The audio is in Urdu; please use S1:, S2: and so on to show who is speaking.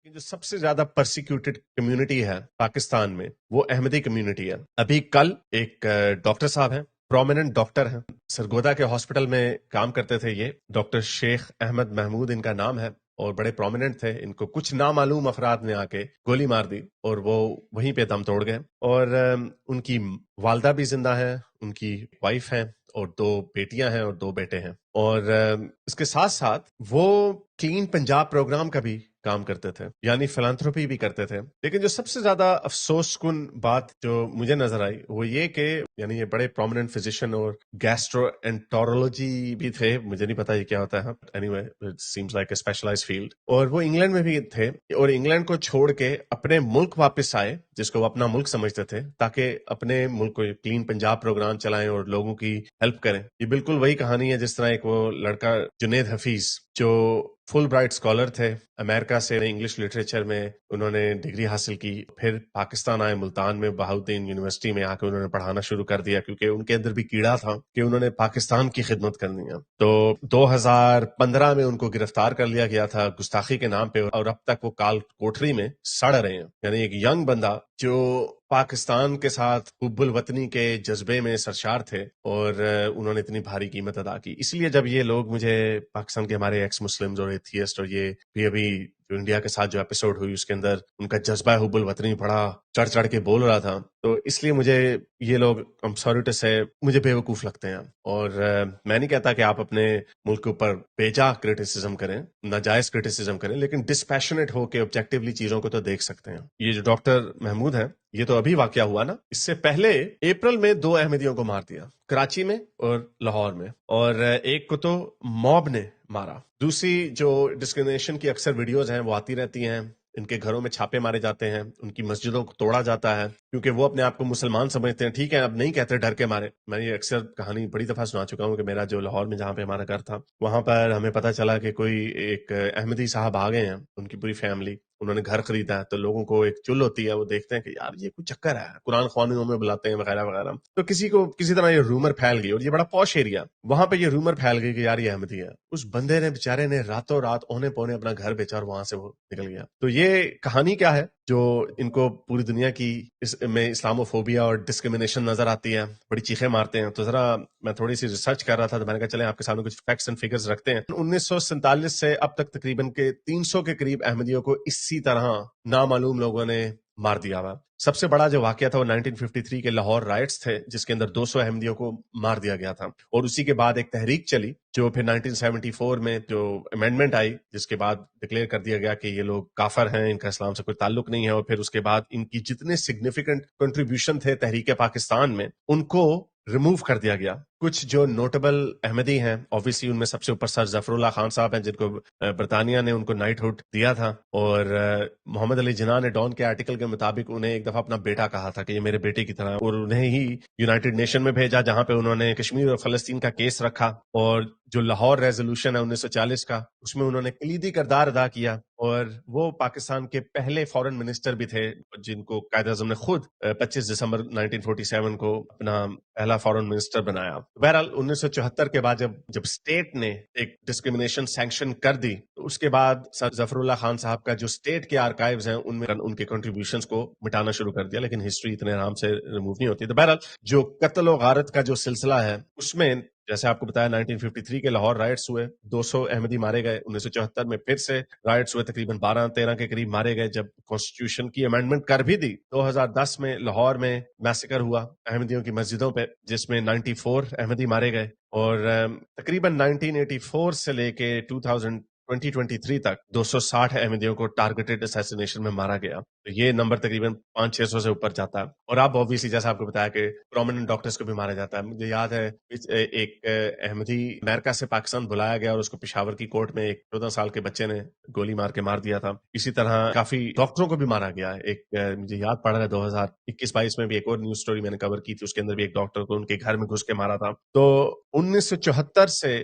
S1: جو سب سے زیادہ پرسیکیوٹڈ کمیونٹی ہے پاکستان میں وہ احمدی کمیونٹی ہے. ابھی کل ایک ڈاکٹر صاحب ہیں، پرومیننٹ ڈاکٹر ہیں، سرگودا کے ہاسپٹل میں کام کرتے تھے. یہ ڈاکٹر شیخ احمد محمود ان کا نام ہے اور بڑے پرومیننٹ تھے. ان کو کچھ نامعلوم افراد نے آ کے گولی مار دی اور وہ وہیں پہ دم توڑ گئے. اور ان کی والدہ بھی زندہ ہے، ان کی وائف ہیں اور 2 بیٹیاں ہیں اور 2 بیٹے ہیں. اور اس کے ساتھ ساتھ وہ کلین پنجاب پروگرام کا بھی کام کرتے تھے، یعنی فلانتھروپی بھی کرتے تھے. لیکن جو سب سے زیادہ افسوس کن بات جو مجھے نظر آئی وہ یہ کہ یعنی یہ بڑے پرومیننٹ فزیشین اور گیسٹرو انٹرولوجی بھی تھے. مجھے نہیں پتا یہ کیا ہوتا ہے، any way it seems like a specialise field. اور وہ انگلینڈ میں بھی تھے اور انگلینڈ کو چھوڑ کے اپنے ملک واپس آئے، جس کو وہ اپنا ملک سمجھتے تھے، تاکہ اپنے ملک کو کلین پنجاب پروگرام چلائیں اور لوگوں کی ہیلپ کریں. یہ بالکل وہی کہانی ہے جس طرح ایک وہ لڑکا جنید حفیظ جو فل برائٹ اسکالر تھے، امریکہ سے انگلش لٹریچر میں انہوں نے ڈگری حاصل کی، پھر پاکستان آئے، ملتان میں بہاؤالدین یونیورسٹی میں آ کے انہوں نے پڑھانا شروع کر دیا، کیونکہ ان کے اندر بھی کیڑا تھا کہ انہوں نے پاکستان کی خدمت کرنی ہے. تو 2015 میں ان کو گرفتار کر لیا گیا تھا گستاخی کے نام پہ، اور اب تک وہ کال کوٹری میں سڑ رہے ہیں. یعنی ایک ینگ بندہ جو پاکستان کے ساتھ حب الوطنی کے جذبے میں سرشار تھے اور انہوں نے اتنی بھاری قیمت ادا کی. اس لیے جب یہ لوگ مجھے پاکستان کے ہمارے ایکس مسلمز اور ایتھیسٹ اور یہ بھی ابھی جو انڈیا کے ساتھ جو ایپیسوڈ ہوئی اس کے اندر ان کا جذبہ حب الوطنی بڑا چڑھ چڑھ کے بول رہا تھا، تو اس لیے مجھے یہ لوگ سوری ٹو سے مجھے بیوقوف لگتے ہیں. اور میں نہیں کہتا کہ آپ اپنے ملک کے اوپر بیجا کرٹیسزم کریں، ناجائز کرٹیسزم کریں، لیکن ڈسپیشنیٹ ہو کے آبجیکٹیولی چیزوں کو تو دیکھ سکتے ہیں. یہ جو ڈاکٹر محمود ہیں یہ تو ابھی واقعہ ہوا نا، اس سے پہلے اپریل میں 2 احمدیوں کو مار دیا، کراچی میں اور لاہور میں، اور ایک کو تو موب نے مارا. دوسری جو ڈسکریمنیشن کی اکثر ویڈیوز ہیں وہ آتی رہتی ہیں، ان کے گھروں میں چھاپے مارے جاتے ہیں، ان کی مسجدوں کو توڑا جاتا ہے کیونکہ وہ اپنے آپ کو مسلمان سمجھتے ہیں. ٹھیک ہے، اب نہیں کہتے ڈر کے مارے. میں یہ اکثر کہانی بڑی دفعہ سنا چکا ہوں کہ میرا جو لاہور میں جہاں پہ ہمارا گھر تھا وہاں پر ہمیں پتہ چلا کہ کوئی ایک احمدی صاحب آ گئے ہیں، ان کی پوری فیملی، انہوں نے گھر خریدا ہے، تو لوگوں کو ایک چل ہوتی ہے، وہ دیکھتے ہیں کہ یار یہ کوئی چکر ہے، قرآن خوانیوں میں بلاتے ہیں وغیرہ وغیرہ. تو کسی طرح یہ رومر پھیل گئی، اور یہ بڑا پوش ایریا، وہاں پہ یہ رومر پھیل گئی کہ یار یہ احمدی ہے. اس بندے نے بیچارے نے راتوں رات اونے پونے اپنا گھر بیچا اور وہاں سے وہ نکل گیا. تو یہ کہانی کیا ہے جو ان کو پوری دنیا کی میں اسلاموفوبیا اور ڈسکریمنیشن نظر آتی ہے، بڑی چیخیں مارتے ہیں. تو ذرا میں تھوڑی سی ریسرچ کر رہا تھا تو میں نے کہا چلیں آپ کے سامنے کچھ فیکٹس اینڈ فگرز رکھتے ہیں. 1947 سے اب تک تقریباً کے 300 کے قریب احمدیوں کو اسی طرح نامعلوم لوگوں نے مار دیا ہوا. سب سے بڑا جو واقعہ تھا وہ 1953 کے لاہور رائٹس تھے، جس کے اندر 200 احمدیوں کو مار دیا گیا تھا. اور اسی کے بعد ایک تحریک چلی جو پھر 1974 میں جو امینڈمنٹ آئی، جس کے بعد ڈکلیئر کر دیا گیا کہ یہ لوگ کافر ہیں، ان کا اسلام سے کوئی تعلق نہیں ہے. اور پھر اس کے بعد ان کی جتنے سگنیفیکنٹ کنٹریبیوشن تھے تحریک پاکستان میں ان کو ریموو کر دیا گیا. کچھ جو نوٹیبل احمدی ہیں اوبویسلی ان میں سب سے اوپر سر ظفر اللہ خان صاحب ہیں، جن کو برطانیہ نے ان کو نائٹ ہوڈ دیا تھا. اور محمد علی جناح نے ڈان کے آرٹیکل کے مطابق انہیں ایک دفعہ اپنا بیٹا کہا تھا کہ یہ میرے بیٹے کی طرح، اور انہیں ہی یونائٹڈ نیشن میں بھیجا جہاں پہ انہوں نے کشمیر اور فلسطین کا کیس رکھا. اور جو لاہور ریزولوشن ہے 1940 کا، اس میں انہوں نے کلیدی کردار ادا کیا. اور وہ پاکستان کے پہلے فورن منسٹر بھی تھے جن کو قائد اعظم نے خود 25 دسمبر 1947 کو اپنا پہلا فورن منسٹر بنایا. بہرحال 1974 کے بعد جب اسٹیٹ نے ایک ڈسکریمنیشن سینکشن کر دی تو اس کے بعد سر ظفر اللہ خان صاحب کا جو اسٹیٹ کے آرکائیوز ہیں ان میں ان کے کنٹریبیوشنز کو مٹانا شروع کر دیا، لیکن ہسٹری اتنے آرام سے ریموو نہیں ہوتی. تو بہرحال جو قتل و غارت کا جو سلسلہ ہے اس میں جیسے آپ کو بتایا 1953 کے لاہور رائٹس ہوئے، 200 احمدی مارے گئے. 1974 میں پھر سے رائٹس ہوئے، تقریباً 12-13 کے قریب مارے گئے. جب کانسٹیٹیوشن کی امینڈمنٹ کر بھی دی 2010 میں لاہور میں میسیکر ہوا احمدیوں کی مسجدوں پہ، جس میں 94 احمدی مارے گئے. اور تقریباً 1984 سے لے کے 2023 تک 260 احمدیوں کو ٹارگیٹڈ اسیسینیشن میں مارا گیا. تو یہ نمبر تقریباً 500-600 سے اوپر جاتا ہے. اور اب اوبویسلی جیسا آپ کو بتایا کہ پرومیننٹ ڈاکٹرز کو بھی مارا جاتا ہے. مجھے یاد ہے ایک احمدی امریکہ سے پاکستان بلایا گیا اور اس کو پشاور کی کورٹ میں ایک 14 سال کے بچے نے گولی مار کے مار دیا تھا. اسی طرح کافی ڈاکٹروں کو بھی مارا گیا. ایک مجھے یاد پڑ رہا ہے 2021-22 میں بھی ایک اور نیوز سٹوری میں نے کور کی تھی، اس کے اندر بھی ایک ڈاکٹر کو ان کے گھر میں گھس کے مارا تھا. تو 1974 سے